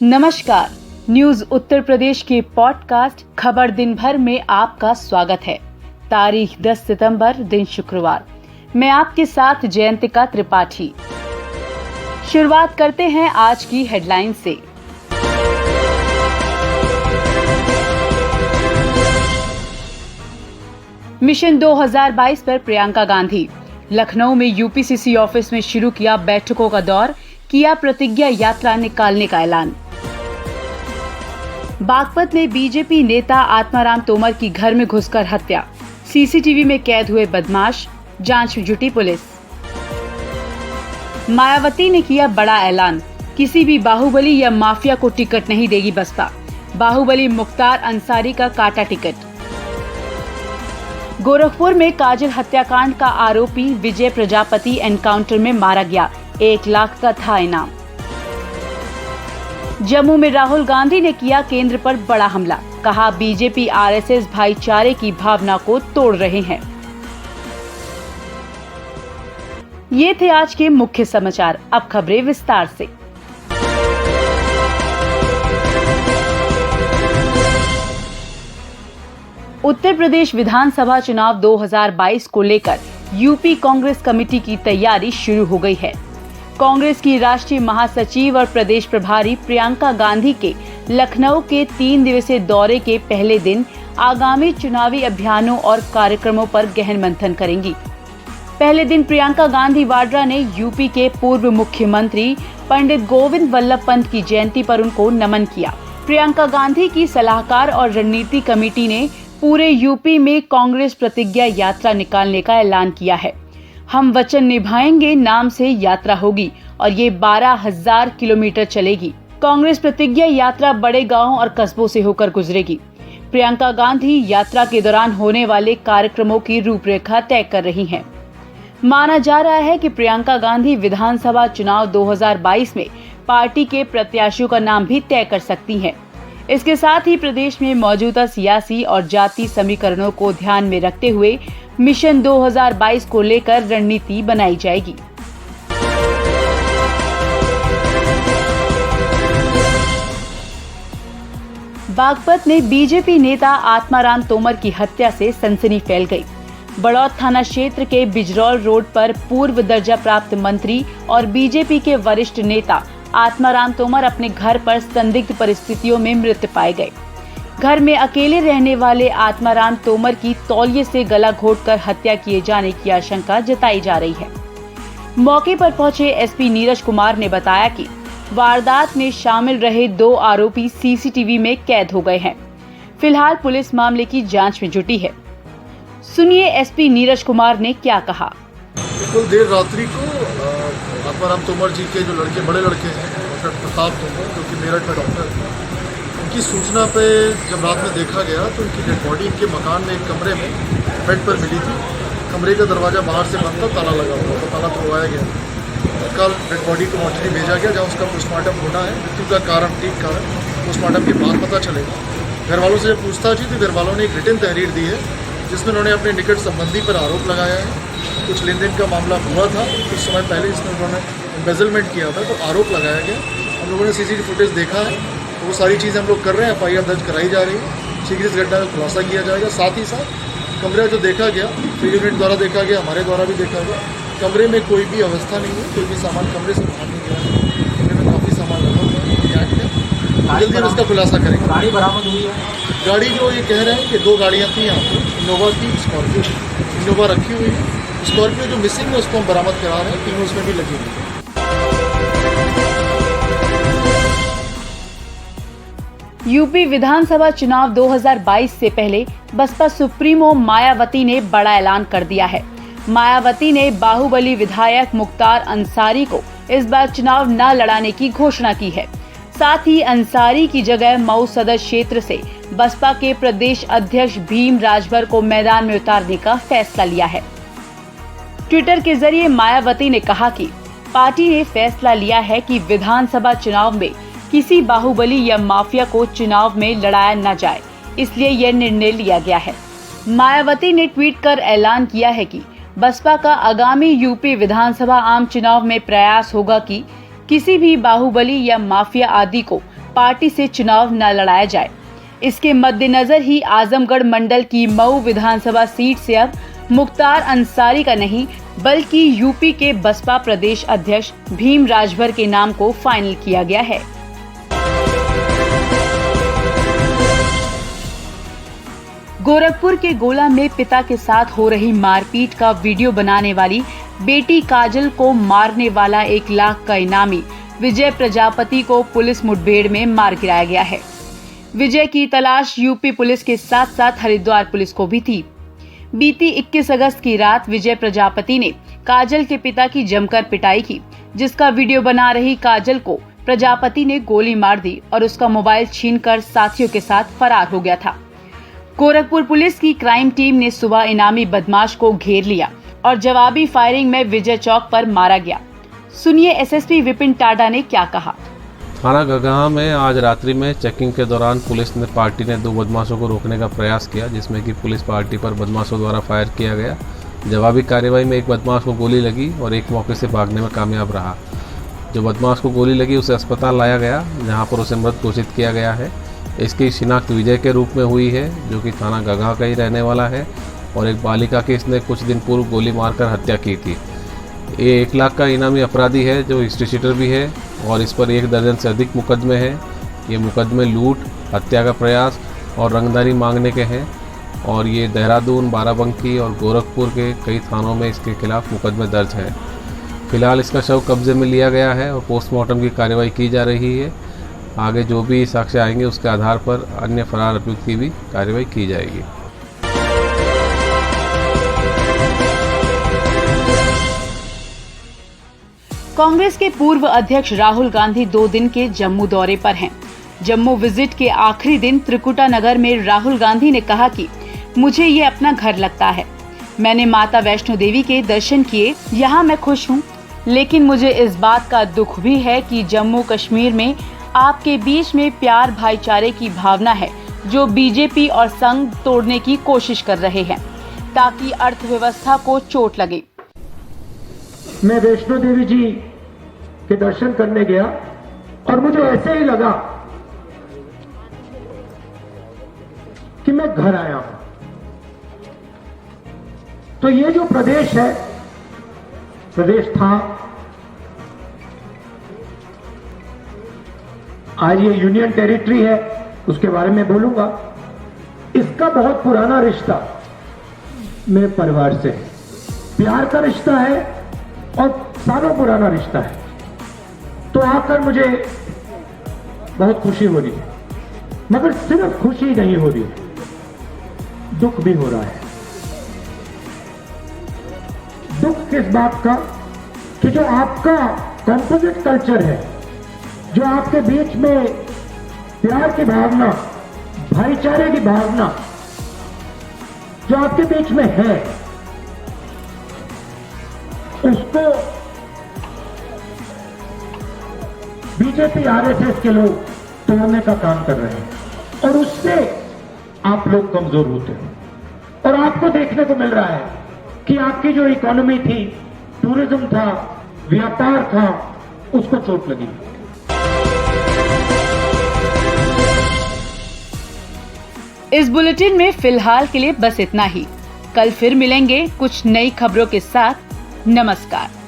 नमस्कार, न्यूज उत्तर प्रदेश के पॉडकास्ट खबर दिन भर में आपका स्वागत है। तारीख 10 सितंबर, दिन शुक्रवार। मैं आपके साथ जयंतिका त्रिपाठी। शुरुआत करते हैं आज की हेडलाइन से। मिशन 2022 पर प्रियंका गांधी। लखनऊ में यूपीसीसी ऑफिस में शुरू किया बैठकों का दौर, किया प्रतिज्ञा यात्रा निकालने का ऐलान। बागपत में बीजेपी नेता आत्माराम तोमर की घर में घुसकर हत्या, सीसीटीवी में कैद हुए बदमाश, जांच में जुटी पुलिस। मायावती ने किया बड़ा ऐलान, किसी भी बाहुबली या माफिया को टिकट नहीं देगी बसपा। बाहुबली मुख्तार अंसारी का काटा टिकट। गोरखपुर में काजल हत्याकांड का आरोपी विजय प्रजापति एनकाउंटर में मारा गया, 1 लाख का था इनाम। जम्मू में राहुल गांधी ने किया केंद्र पर बड़ा हमला, कहा बीजेपी आरएसएस भाईचारे की भावना को तोड़ रहे हैं। ये थे आज के मुख्य समाचार। अब खबरें विस्तार से। उत्तर प्रदेश विधानसभा चुनाव 2022 को लेकर यूपी कांग्रेस कमेटी की तैयारी शुरू हो गई है। कांग्रेस की राष्ट्रीय महासचिव और प्रदेश प्रभारी प्रियंका गांधी के लखनऊ के 3 दिवसीय दौरे के पहले दिन आगामी चुनावी अभियानों और कार्यक्रमों पर गहन मंथन करेंगी। पहले दिन प्रियंका गांधी वाड्रा ने यूपी के पूर्व मुख्यमंत्री पंडित गोविंद वल्लभ पंत की जयंती पर उनको नमन किया। प्रियंका गांधी की सलाहकार और रणनीति कमेटी ने पूरे यूपी में कांग्रेस प्रतिज्ञा यात्रा निकालने का ऐलान किया है। हम वचन निभाएंगे नाम से यात्रा होगी और ये 12,000 किलोमीटर चलेगी। कांग्रेस प्रतिज्ञा यात्रा बड़े गांवों और कस्बों से होकर गुजरेगी। प्रियंका गांधी यात्रा के दौरान होने वाले कार्यक्रमों की रूपरेखा तय कर रही हैं। माना जा रहा है कि प्रियंका गांधी विधानसभा चुनाव 2022 में पार्टी के प्रत्याशियों का नाम भी तय कर सकती हैं। इसके साथ ही प्रदेश में मौजूदा सियासी और जाति समीकरणों को ध्यान में रखते हुए मिशन 2022 को लेकर रणनीति बनाई जाएगी। बागपत में बीजेपी नेता आत्माराम तोमर की हत्या से सनसनी फैल गई। बड़ौद थाना क्षेत्र के बिजरौल रोड पर पूर्व दर्जा प्राप्त मंत्री और बीजेपी के वरिष्ठ नेता आत्माराम तोमर अपने घर पर संदिग्ध परिस्थितियों में मृत पाए गए। घर में अकेले रहने वाले आत्माराम तोमर की तौलिए से गला घोंटकर हत्या किए जाने की आशंका जताई जा रही है। मौके पर पहुंचे एसपी नीरज कुमार ने बताया कि वारदात में शामिल रहे 2 आरोपी सीसीटीवी में कैद हो गए हैं। फिलहाल पुलिस मामले की जांच में जुटी है। सुनिए एसपी नीरज कुमार ने क्या कहा। बिल्कुल देर रात्रि को आत्माराम तोमर जी के जो बड़े लड़के हैं, डॉक्टर प्रताप तोमर जो कि मेरठ में डॉक्टर हैं, उनकी सूचना पे जब रात में देखा गया तो उनकी डेड बॉडी इनके मकान में एक कमरे में बेड पर मिली थी। कमरे का दरवाज़ा बाहर से बंद था, ताला लगा हुआ था, ताला तोड़वाया गया। कल डेड बॉडी को मॉर्चरी भेजा गया जहाँ उसका पोस्टमार्टम होना है। मृत्यु का कारण, ठीक कारण पोस्टमार्टम के बाद पता चलेगा। घर वालों से जब पूछताछ हुई तो घर वालों ने एक रिटन तहरीर दी है जिसमें उन्होंने अपने निकट संबंधी पर आरोप लगाया है। कुछ लेन देन का मामला हुआ था कुछ समय पहले, इसमें उन्होंने एम्बेजलमेंट किया था तो आरोप लगाया गया। हम लोगों ने सीसीटीवी फुटेज देखा है तो वो सारी चीज़ें हम लोग कर रहे हैं। FIR दर्ज कराई जा रही है, शीघ्र इस घटना का खुलासा किया जाएगा। साथ ही साथ कमरा जो देखा गया, फील्ड यूनिट द्वारा देखा गया, हमारे द्वारा भी देखा गया, कमरे में कोई भी अवस्था नहीं है, कोई भी सामान कमरे से बाहर नहीं गया है। कमरे में काफ़ी सामान रखा हुआ है। जल्दी हम इसका खुलासा करेंगे। गाड़ी बरामद हुई है। गाड़ी जो ये कह रहे हैं कि 2 गाड़ियाँ थी यहाँ पर, इनोवा की, स्कॉर्पियो। इनोवा रखी हुई है, स्कॉर्पियो जो मिसिंग है उसको हम बरामद करा रहे हैं, तीनों उसमें भी लगी हुई है। यूपी विधानसभा चुनाव 2022 से पहले बसपा सुप्रीमो मायावती ने बड़ा ऐलान कर दिया है। मायावती ने बाहुबली विधायक मुख्तार अंसारी को इस बार चुनाव न लड़ाने की घोषणा की है। साथ ही अंसारी की जगह मऊ सदर क्षेत्र से बसपा के प्रदेश अध्यक्ष भीम राजभर को मैदान में उतारने का फैसला लिया है। ट्विटर के जरिए मायावती ने कहा कि पार्टी ने फैसला लिया है कि विधानसभा चुनाव में किसी बाहुबली या माफिया को चुनाव में लड़ाया न जाए, इसलिए यह निर्णय लिया गया है। मायावती ने ट्वीट कर ऐलान किया है कि बसपा का आगामी यूपी विधानसभा आम चुनाव में प्रयास होगा कि किसी भी बाहुबली या माफिया आदि को पार्टी से चुनाव न लड़ाया जाए। इसके मद्देनजर ही आजमगढ़ मंडल की मऊ विधानसभा सीट से अब मुख्तार अंसारी का नहीं बल्कि यूपी के बसपा प्रदेश अध्यक्ष भीम राजभर के नाम को फाइनल किया गया है। गोरखपुर के गोला में पिता के साथ हो रही मारपीट का वीडियो बनाने वाली बेटी काजल को मारने वाला 1 लाख का इनामी विजय प्रजापति को पुलिस मुठभेड़ में मार गिराया गया है। विजय की तलाश यूपी पुलिस के साथ साथ हरिद्वार पुलिस को भी थी। बीती 21 अगस्त की रात विजय प्रजापति ने काजल के पिता की जमकर पिटाई की, जिसका वीडियो बना रही काजल को प्रजापति ने गोली मार दी और उसका मोबाइल छीनकर साथियों के साथ फरार हो गया था। गोरखपुर पुलिस की क्राइम टीम ने सुबह इनामी बदमाश को घेर लिया और जवाबी फायरिंग में विजय चौक पर मारा गया। सुनिए एसएसपी विपिन टाडा ने क्या कहा। थाना गगहा में आज रात्रि में चेकिंग के दौरान पुलिस ने पार्टी ने 2 बदमाशों को रोकने का प्रयास किया, जिसमें कि पुलिस पार्टी पर बदमाशों द्वारा फायर किया गया। जवाबी कार्रवाई में एक बदमाश को गोली लगी और एक मौके से भागने में कामयाब रहा। जो बदमाश को गोली लगी उसे अस्पताल लाया गया, जहां पर उसे मृत घोषित किया गया है। इसकी शिनाख्त विजय के रूप में हुई है, जो कि थाना गगहा का ही रहने वाला है और एक बालिका की इसने कुछ दिन पूर्व गोली मारकर हत्या की थी। ये 1 लाख का इनामी अपराधी है, जो हिस्ट्री शीटर भी है और इस पर 1 दर्जन से अधिक मुकदमे हैं। ये मुकदमे लूट, हत्या का प्रयास और रंगदारी मांगने के हैं और ये देहरादून, बाराबंकी और गोरखपुर के कई थानों में इसके खिलाफ मुकदमे दर्ज हैं। फिलहाल इसका शव कब्जे में लिया गया है और पोस्टमार्टम की कार्रवाई की जा रही है। आगे जो भी साक्ष्य आएंगे उसके आधार पर अन्य फरार अभियुक्त की भी कार्रवाई की जाएगी। कांग्रेस के पूर्व अध्यक्ष राहुल गांधी 2 दिन के जम्मू दौरे पर हैं। जम्मू विजिट के आखिरी दिन त्रिकुटा नगर में राहुल गांधी ने कहा कि मुझे ये अपना घर लगता है। मैंने माता वैष्णो देवी के दर्शन किए, यहाँ मैं खुश हूँ, लेकिन मुझे इस बात का दुख भी है कि जम्मू कश्मीर में आपके बीच में प्यार भाईचारे की भावना है, जो बीजेपी और संघ तोड़ने की कोशिश कर रहे हैं ताकि अर्थव्यवस्था को चोट लगे। मैं वैष्णो देवी जी के दर्शन करने गया और मुझे ऐसे ही लगा कि मैं घर आया हूं। तो ये जो प्रदेश है, प्रदेश था, आज ये यूनियन टेरिटरी है, उसके बारे में बोलूंगा। इसका बहुत पुराना रिश्ता मेरे परिवार से है, प्यार का रिश्ता है और सालों पुराना रिश्ता है। तो आकर मुझे बहुत खुशी हो रही है, मगर सिर्फ खुशी नहीं हो रही, दुख भी हो रहा है। दुख किस बात का कि जो आपका कंपोजिट कल्चर है, जो आपके बीच में प्यार की भावना, भाईचारे की भावना जो आपके बीच में है, उसको बीजेपी आरएसएस के लोग तोड़ने का काम कर रहे हैं और उससे आप लोग कमजोर होते हैं। और आपको देखने को मिल रहा है कि आपकी जो इकोनॉमी थी, टूरिज्म था, व्यापार था, उसको चोट लगी। इस बुलेटिन में फिलहाल के लिए बस इतना ही। कल फिर मिलेंगे कुछ नई खबरों के साथ। नमस्कार।